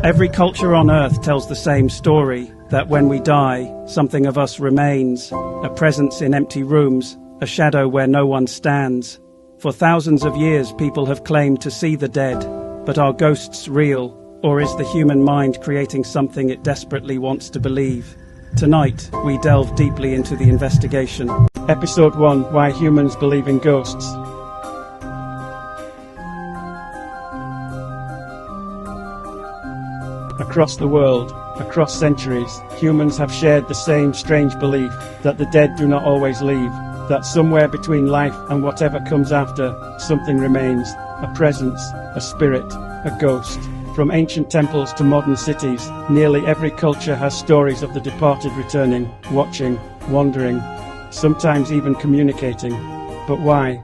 Every culture on Earth tells the same story, that when we die, something of us remains, a presence in empty rooms, a shadow where no one stands. For thousands of years people have claimed to see the dead, but are ghosts real, or is the human mind creating something it desperately wants to believe? Tonight, we delve deeply into the investigation. Episode 1: Why Humans Believe in Ghosts. Across the world, across centuries, humans have shared the same strange belief that the dead do not always leave, that somewhere between life and whatever comes after, something remains, a presence, a spirit, a ghost. From ancient temples to modern cities, nearly every culture has stories of the departed returning, watching, wandering, sometimes even communicating. But why?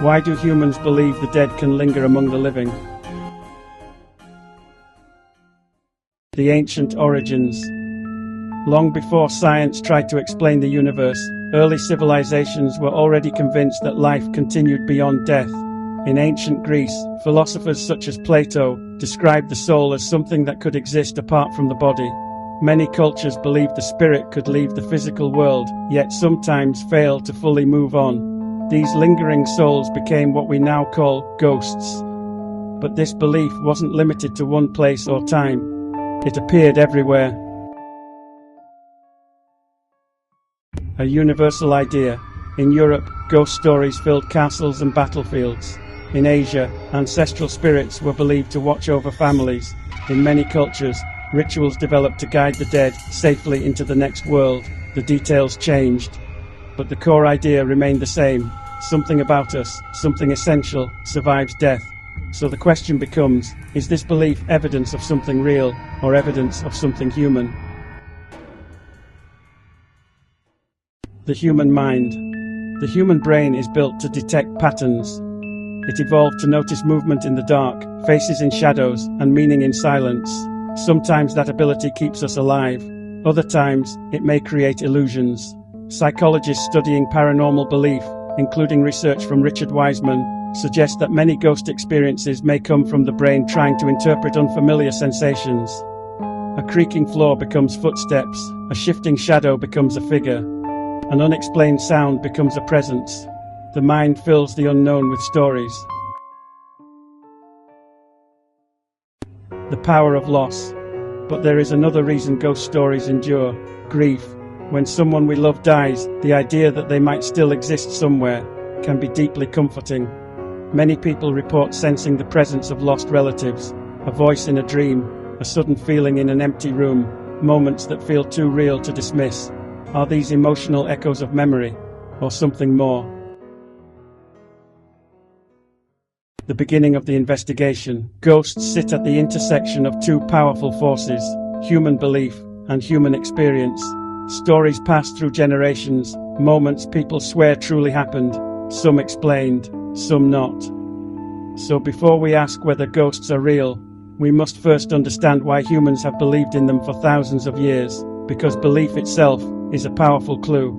Why do humans believe the dead can linger among the living? The ancient origins. Long before science tried to explain the universe, early civilizations were already convinced that life continued beyond death. In ancient Greece, philosophers such as Plato described the soul as something that could exist apart from the body. Many cultures believed the spirit could leave the physical world, yet sometimes failed to fully move on. These lingering souls became what we now call ghosts. But this belief wasn't limited to one place or time. It appeared everywhere. A universal idea. In Europe, ghost stories filled castles and battlefields. In Asia, ancestral spirits were believed to watch over families. In many cultures, rituals developed to guide the dead safely into the next world. The details changed, but the core idea remained the same. Something about us, something essential, survives death. So the question becomes, is this belief evidence of something real, or evidence of something human? The human mind. The human brain is built to detect patterns. It evolved to notice movement in the dark, faces in shadows, and meaning in silence. Sometimes that ability keeps us alive. Other times, it may create illusions. Psychologists studying paranormal belief, including research from Richard Wiseman, suggest that many ghost experiences may come from the brain trying to interpret unfamiliar sensations. A creaking floor becomes footsteps, a shifting shadow becomes a figure, an unexplained sound becomes a presence. The mind fills the unknown with stories. The power of loss. But there is another reason ghost stories endure: grief. When someone we love dies, the idea that they might still exist somewhere can be deeply comforting. Many people report sensing the presence of lost relatives, a voice in a dream, a sudden feeling in an empty room, moments that feel too real to dismiss. Are these emotional echoes of memory, or something more? The beginning of the investigation. Ghosts sit at the intersection of two powerful forces, human belief and human experience. Stories passed through generations, moments people swear truly happened, some explained, some not. So before we ask whether ghosts are real, we must first understand why humans have believed in them for thousands of years, because belief itself is a powerful clue.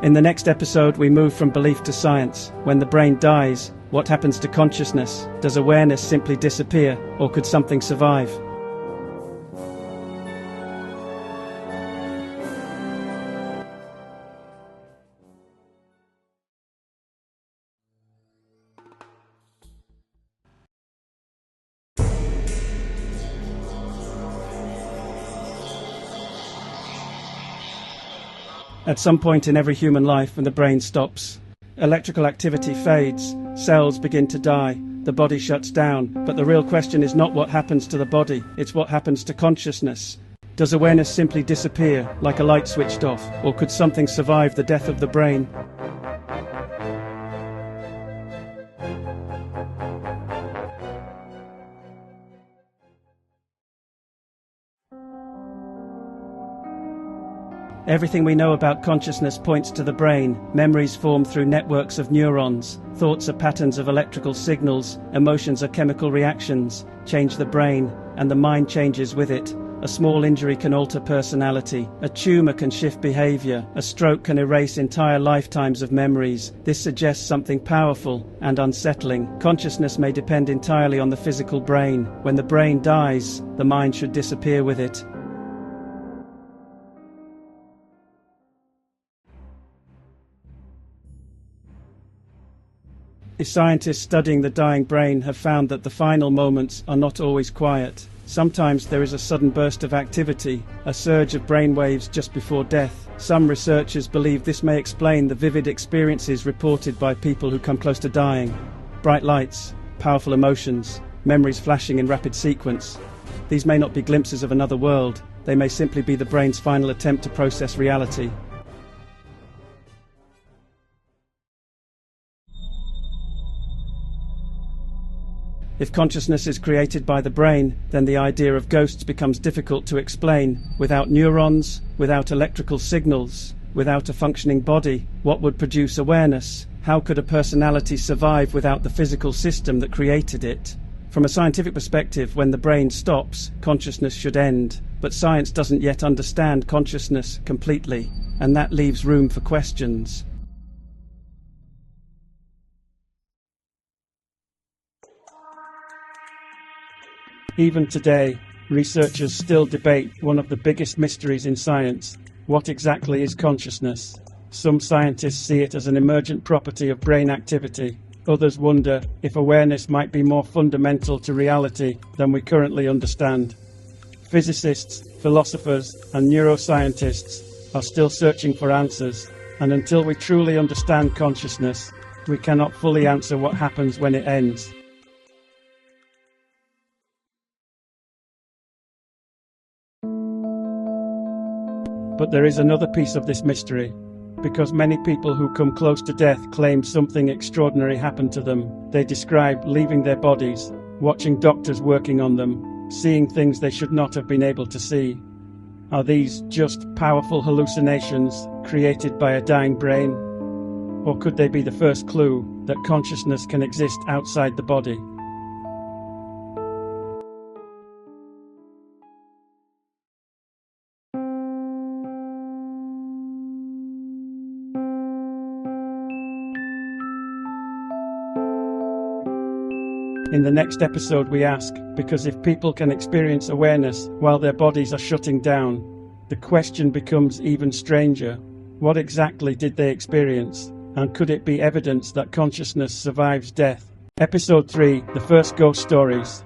In the next episode, we move from belief to science. When the brain dies, what happens to consciousness? Does awareness simply disappear, or could something survive? At some point in every human life, when the brain stops, electrical activity fades, cells begin to die, the body shuts down. But the real question is not what happens to the body, it's what happens to consciousness. Does awareness simply disappear, like a light switched off, or could something survive the death of the brain? Everything we know about consciousness points to the brain. Memories form through networks of neurons. Thoughts are patterns of electrical signals. Emotions are chemical reactions. Change the brain, and the mind changes with it. A small injury can alter personality, a tumor can shift behavior, a stroke can erase entire lifetimes of memories. This suggests something powerful and unsettling. Consciousness may depend entirely on the physical brain. When the brain dies, the mind should disappear with it. The scientists studying the dying brain have found that the final moments are not always quiet. Sometimes there is a sudden burst of activity, a surge of brain waves just before death. Some researchers believe this may explain the vivid experiences reported by people who come close to dying. Bright lights, powerful emotions, memories flashing in rapid sequence. These may not be glimpses of another world. They may simply be the brain's final attempt to process reality. If consciousness is created by the brain, then the idea of ghosts becomes difficult to explain. Without neurons, without electrical signals, without a functioning body, what would produce awareness? How could a personality survive without the physical system that created it? From a scientific perspective, when the brain stops, consciousness should end. But science doesn't yet understand consciousness completely, and that leaves room for questions. Even today, researchers still debate one of the biggest mysteries in science. What exactly is consciousness? Some scientists see it as an emergent property of brain activity. Others wonder if awareness might be more fundamental to reality than we currently understand. Physicists, philosophers, and neuroscientists are still searching for answers, and until we truly understand consciousness, we cannot fully answer what happens when it ends. But there is another piece of this mystery. Because many people who come close to death claim something extraordinary happened to them. They describe leaving their bodies, watching doctors working on them, seeing things they should not have been able to see. Are these just powerful hallucinations created by a dying brain? Or could they be the first clue that consciousness can exist outside the body? In the next episode we ask, because if people can experience awareness while their bodies are shutting down, the question becomes even stranger. What exactly did they experience? And could it be evidence that consciousness survives death? Episode 3, The First Ghost Stories.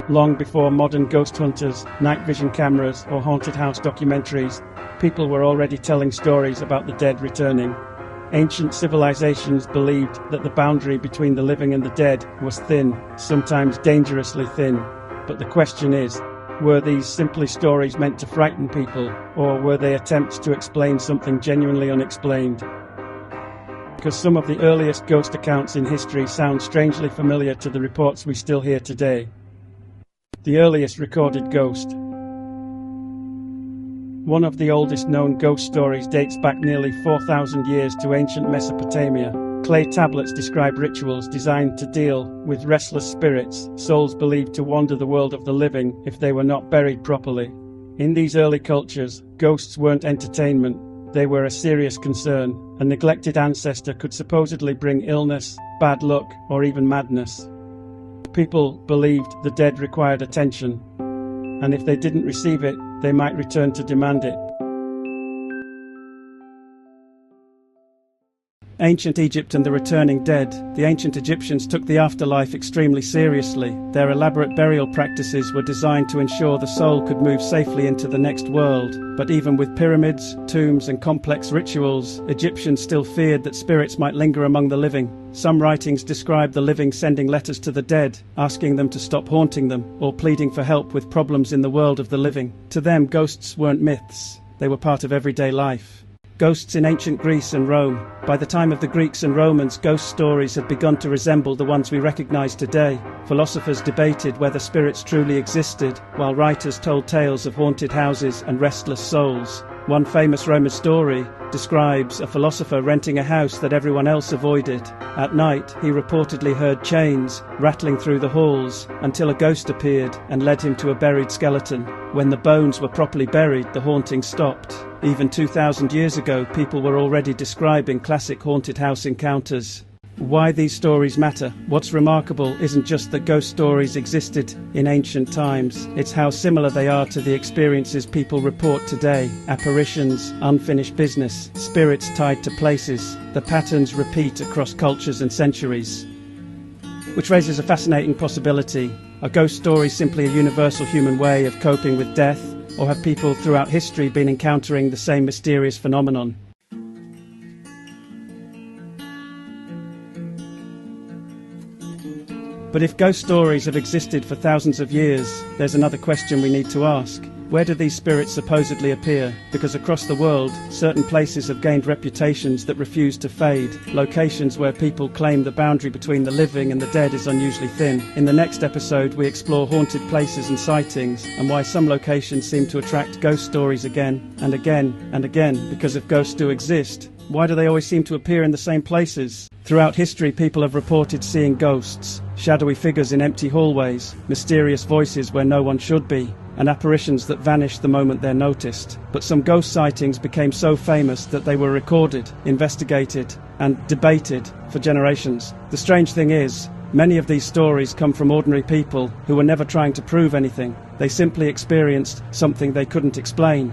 Long before modern ghost hunters, night vision cameras, or haunted house documentaries, people were already telling stories about the dead returning. Ancient civilizations believed that the boundary between the living and the dead was thin, sometimes dangerously thin. But the question is, were these simply stories meant to frighten people, or were they attempts to explain something genuinely unexplained? Because some of the earliest ghost accounts in history sound strangely familiar to the reports we still hear today. The earliest recorded ghost. One of the oldest known ghost stories dates back nearly 4,000 years to ancient Mesopotamia. Clay tablets describe rituals designed to deal with restless spirits, souls believed to wander the world of the living if they were not buried properly. In these early cultures, ghosts weren't entertainment, they were a serious concern. A neglected ancestor could supposedly bring illness, bad luck, or even madness. People believed the dead required attention, and if they didn't receive it, they might return to demand it. Ancient Egypt and the returning dead. The ancient Egyptians took the afterlife extremely seriously. Their elaborate burial practices were designed to ensure the soul could move safely into the next world. But even with pyramids, tombs, and complex rituals, Egyptians still feared that spirits might linger among the living. Some writings describe the living sending letters to the dead, asking them to stop haunting them, or pleading for help with problems in the world of the living. To them, ghosts weren't myths. They were part of everyday life. Ghosts in ancient Greece and Rome. By the time of the Greeks and Romans, ghost stories had begun to resemble the ones we recognize today. Philosophers debated whether spirits truly existed, while writers told tales of haunted houses and restless souls. One famous Roman story describes a philosopher renting a house that everyone else avoided. At night, he reportedly heard chains rattling through the halls until a ghost appeared and led him to a buried skeleton. When the bones were properly buried, the haunting stopped. Even 2,000 years ago, people were already describing classic haunted house encounters. Why these stories matter. What's remarkable isn't just that ghost stories existed in ancient times, it's how similar they are to the experiences people report today. Apparitions, unfinished business, spirits tied to places. The patterns repeat across cultures and centuries. Which raises a fascinating possibility. Are ghost stories simply a universal human way of coping with death, or have people throughout history been encountering the same mysterious phenomenon? But if ghost stories have existed for thousands of years, there's another question we need to ask. Where do these spirits supposedly appear? Because across the world, certain places have gained reputations that refuse to fade, locations where people claim the boundary between the living and the dead is unusually thin. In the next episode, we explore haunted places and sightings, and why some locations seem to attract ghost stories again and again and again. Because if ghosts do exist, why do they always seem to appear in the same places? Throughout history, people have reported seeing ghosts, shadowy figures in empty hallways, mysterious voices where no one should be, and apparitions that vanish the moment they're noticed. But some ghost sightings became so famous that they were recorded, investigated, and debated for generations. The strange thing is, many of these stories come from ordinary people who were never trying to prove anything. They simply experienced something they couldn't explain.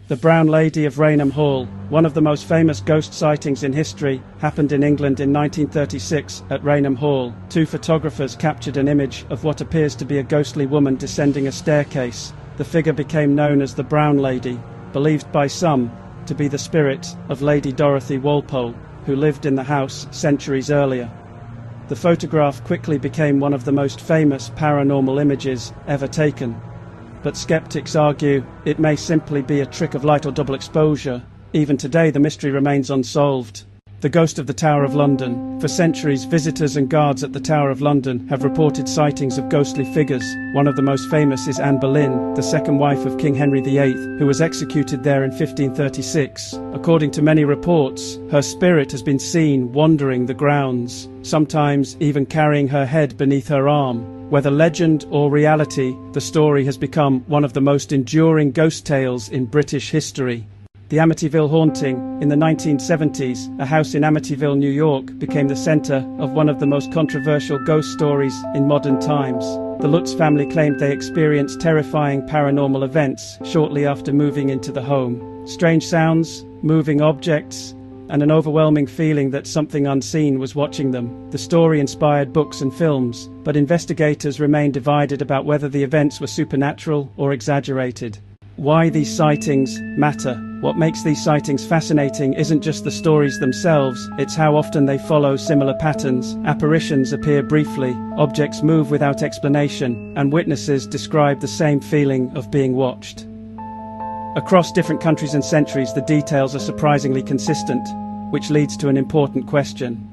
The Brown Lady of Rainham Hall, one of the most famous ghost sightings in history, happened in England in 1936 at Rainham Hall. Two photographers captured an image of what appears to be a ghostly woman descending a staircase. The figure became known as the Brown Lady, believed by some to be the spirit of Lady Dorothy Walpole, who lived in the house centuries earlier. The photograph quickly became one of the most famous paranormal images ever taken. But skeptics argue it may simply be a trick of light or double exposure. Even today, the mystery remains unsolved. The ghost of the Tower of London. For centuries, visitors and guards at the Tower of London have reported sightings of ghostly figures. One of the most famous is Anne Boleyn, the second wife of King Henry VIII, who was executed there in 1536. According to many reports, her spirit has been seen wandering the grounds, sometimes even carrying her head beneath her arm. Whether legend or reality, the story has become one of the most enduring ghost tales in British history. The Amityville haunting. In the 1970s, a house in Amityville, New York, became the center of one of the most controversial ghost stories in modern times. The Lutz family claimed they experienced terrifying paranormal events shortly after moving into the home. Strange sounds, moving objects, and an overwhelming feeling that something unseen was watching them. The story inspired books and films, but investigators remain divided about whether the events were supernatural or exaggerated. Why these sightings matter. What makes these sightings fascinating isn't just the stories themselves, it's how often they follow similar patterns. Apparitions appear briefly, objects move without explanation, and witnesses describe the same feeling of being watched. Across different countries and centuries, the details are surprisingly consistent, which leads to an important question.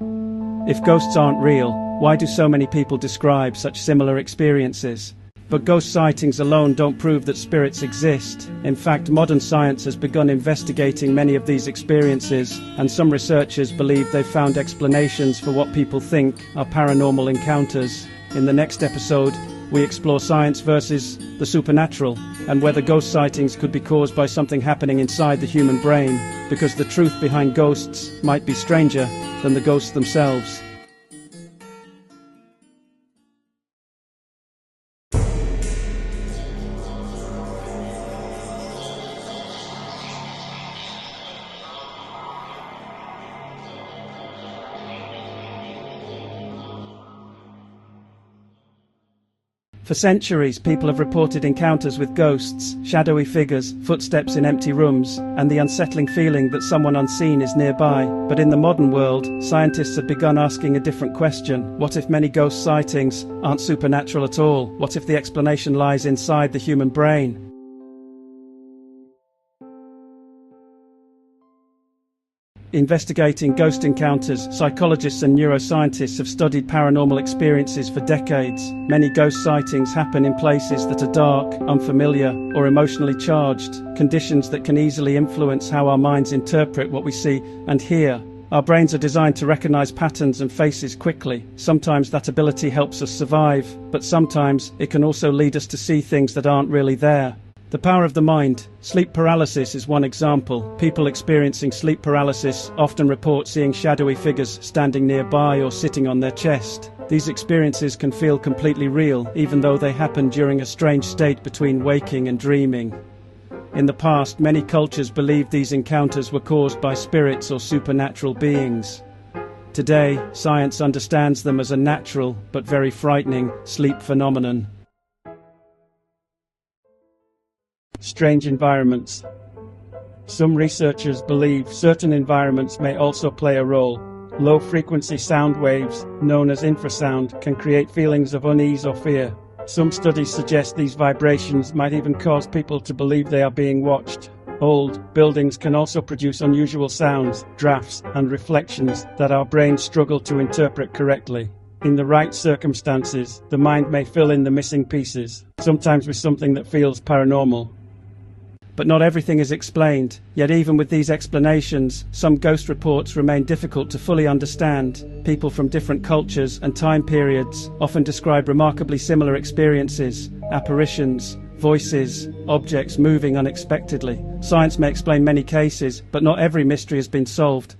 If ghosts aren't real, why do so many people describe such similar experiences? But ghost sightings alone don't prove that spirits exist. In fact, modern science has begun investigating many of these experiences, and some researchers believe they've found explanations for what people think are paranormal encounters. In the next episode, we explore science versus the supernatural, and whether ghost sightings could be caused by something happening inside the human brain, because the truth behind ghosts might be stranger than the ghosts themselves. For centuries, people have reported encounters with ghosts, shadowy figures, footsteps in empty rooms, and the unsettling feeling that someone unseen is nearby. But in the modern world, scientists have begun asking a different question. What if many ghost sightings aren't supernatural at all? What if the explanation lies inside the human brain? Investigating ghost encounters, psychologists and neuroscientists have studied paranormal experiences for decades. Many ghost sightings happen in places that are dark, unfamiliar, or emotionally charged, conditions that can easily influence how our minds interpret what we see and hear. Our brains are designed to recognize patterns and faces quickly. Sometimes that ability helps us survive, but sometimes it can also lead us to see things that aren't really there. The power of the mind. Sleep paralysis is one example. People experiencing sleep paralysis often report seeing shadowy figures standing nearby or sitting on their chest. These experiences can feel completely real, even though they happen during a strange state between waking and dreaming. In the past, many cultures believed these encounters were caused by spirits or supernatural beings. Today, science understands them as a natural, but very frightening, sleep phenomenon. Strange environments. Some researchers believe certain environments may also play a role. Low-frequency sound waves, known as infrasound, can create feelings of unease or fear. Some studies suggest these vibrations might even cause people to believe they are being watched. Old buildings can also produce unusual sounds, drafts, and reflections that our brains struggle to interpret correctly. In the right circumstances, the mind may fill in the missing pieces, sometimes with something that feels paranormal. But not everything is explained, yet even with these explanations, some ghost reports remain difficult to fully understand. People from different cultures and time periods often describe remarkably similar experiences, apparitions, voices, objects moving unexpectedly. Science may explain many cases, but not every mystery has been solved.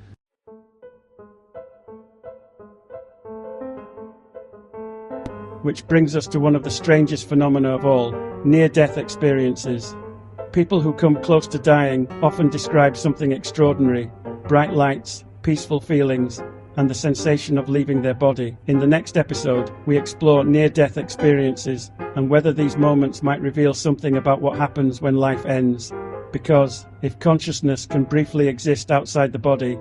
Which brings us to one of the strangest phenomena of all, near-death experiences. People who come close to dying often describe something extraordinary: bright lights, peaceful feelings, and the sensation of leaving their body. In the next episode, we explore near-death experiences and whether these moments might reveal something about what happens when life ends. Because if consciousness can briefly exist outside the body,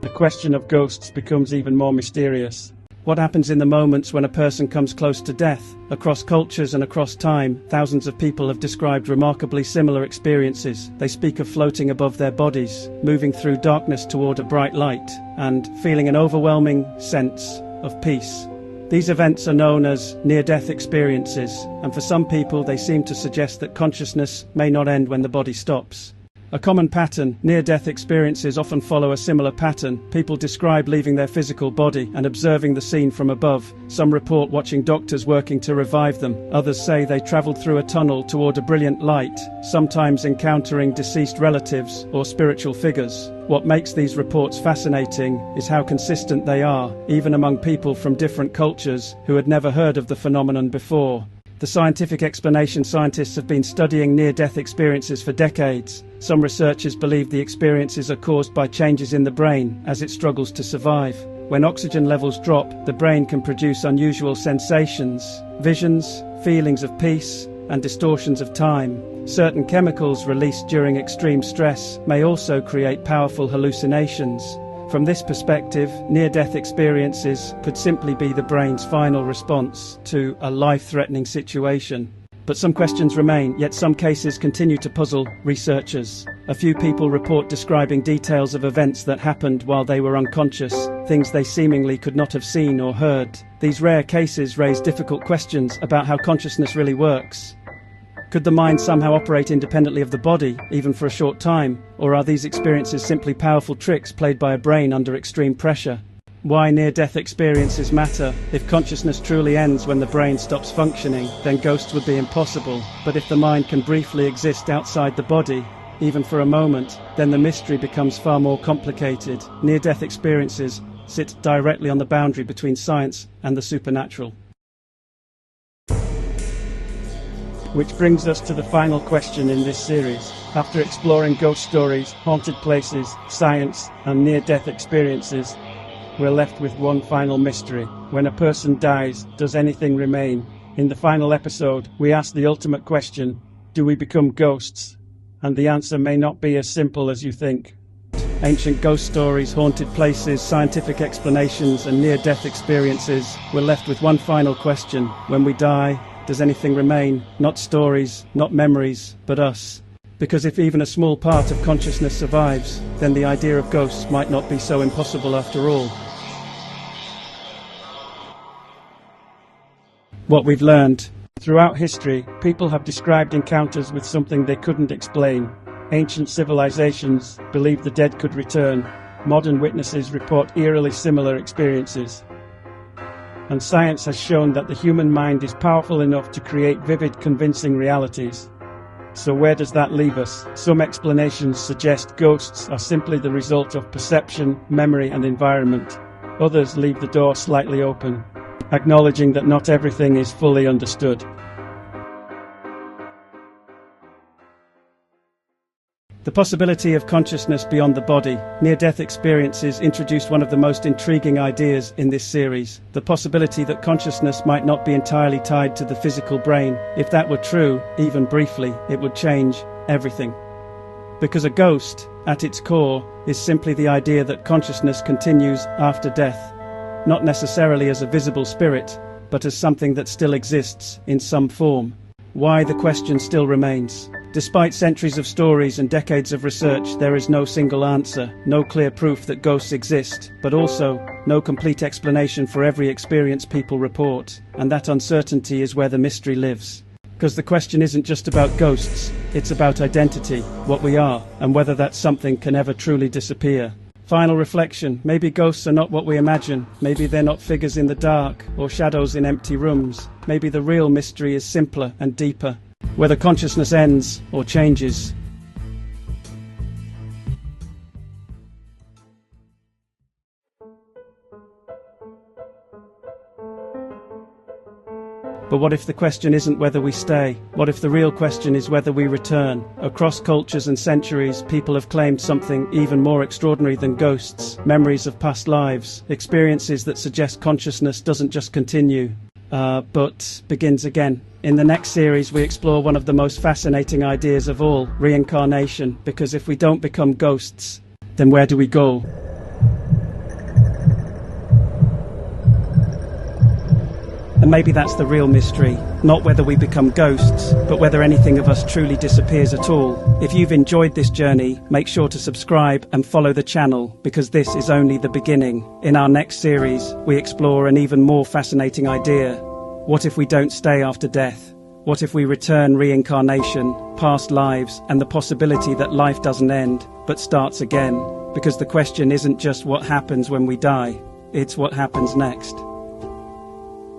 the question of ghosts becomes even more mysterious. What happens in the moments when a person comes close to death? Across cultures and across time, thousands of people have described remarkably similar experiences. They speak of floating above their bodies, moving through darkness toward a bright light, and feeling an overwhelming sense of peace. These events are known as near-death experiences, and for some people they seem to suggest that consciousness may not end when the body stops. A common pattern, near-death experiences often follow a similar pattern. People describe leaving their physical body and observing the scene from above. Some report watching doctors working to revive them. Others say they traveled through a tunnel toward a brilliant light, sometimes encountering deceased relatives or spiritual figures. What makes these reports fascinating is how consistent they are, even among people from different cultures who had never heard of the phenomenon before. The scientific explanation. Scientists have been studying near-death experiences for decades. Some researchers believe the experiences are caused by changes in the brain as it struggles to survive. When oxygen levels drop, the brain can produce unusual sensations, visions, feelings of peace, and distortions of time. Certain chemicals released during extreme stress may also create powerful hallucinations. From this perspective, near-death experiences could simply be the brain's final response to a life-threatening situation. But some questions remain, yet some cases continue to puzzle researchers. A few people report describing details of events that happened while they were unconscious, things they seemingly could not have seen or heard. These rare cases raise difficult questions about how consciousness really works. Could the mind somehow operate independently of the body, even for a short time? Or are these experiences simply powerful tricks played by a brain under extreme pressure? Why near-death experiences matter. If consciousness truly ends when the brain stops functioning, then ghosts would be impossible. But if the mind can briefly exist outside the body, even for a moment, then the mystery becomes far more complicated. Near-death experiences sit directly on the boundary between science and the supernatural. Which brings us to the final question in this series. After exploring ghost stories, haunted places, science, and near-death experiences, we're left with one final mystery. When a person dies, does anything remain? In the final episode, we ask the ultimate question: do we become ghosts? And the answer may not be as simple as you think. Ancient ghost stories, haunted places, scientific explanations, and near-death experiences, we're left with one final question. When we die, does anything remain? Not stories, not memories, but us. Because if even a small part of consciousness survives, then the idea of ghosts might not be so impossible after all. What we've learned. Throughout history, people have described encounters with something they couldn't explain. Ancient civilizations believed the dead could return. Modern witnesses report eerily similar experiences. And science has shown that the human mind is powerful enough to create vivid, convincing realities. So where does that leave us? Some explanations suggest ghosts are simply the result of perception, memory, and environment. Others leave the door slightly open, acknowledging that not everything is fully understood. The possibility of consciousness beyond the body. Near-death experiences introduce one of the most intriguing ideas in this series, the possibility that consciousness might not be entirely tied to the physical brain. If that were true, even briefly, it would change everything. Because a ghost, at its core, is simply the idea that consciousness continues after death, not necessarily as a visible spirit, but as something that still exists in some form. Why, the question still remains. Despite centuries of stories and decades of research, there is no single answer, no clear proof that ghosts exist, but also no complete explanation for every experience people report. And that uncertainty is where the mystery lives. Because the question isn't just about ghosts, it's about identity, what we are, and whether that something can ever truly disappear. Final reflection. Maybe ghosts are not what we imagine. Maybe they're not figures in the dark or shadows in empty rooms. Maybe the real mystery is simpler and deeper. Whether consciousness ends or changes. But what if the question isn't whether we stay? What if the real question is whether we return? Across cultures and centuries, people have claimed something even more extraordinary than ghosts. Memories of past lives, experiences that suggest consciousness doesn't just continue, but begins again. In the next series, we explore one of the most fascinating ideas of all, reincarnation, because if we don't become ghosts, then where do we go? And maybe that's the real mystery, not whether we become ghosts, but whether anything of us truly disappears at all. If you've enjoyed this journey, make sure to subscribe and follow the channel, because this is only the beginning. In our next series, we explore an even more fascinating idea. What if we don't stay after death? What if we return? Reincarnation, past lives, and the possibility that life doesn't end, but starts again? Because the question isn't just what happens when we die, it's what happens next.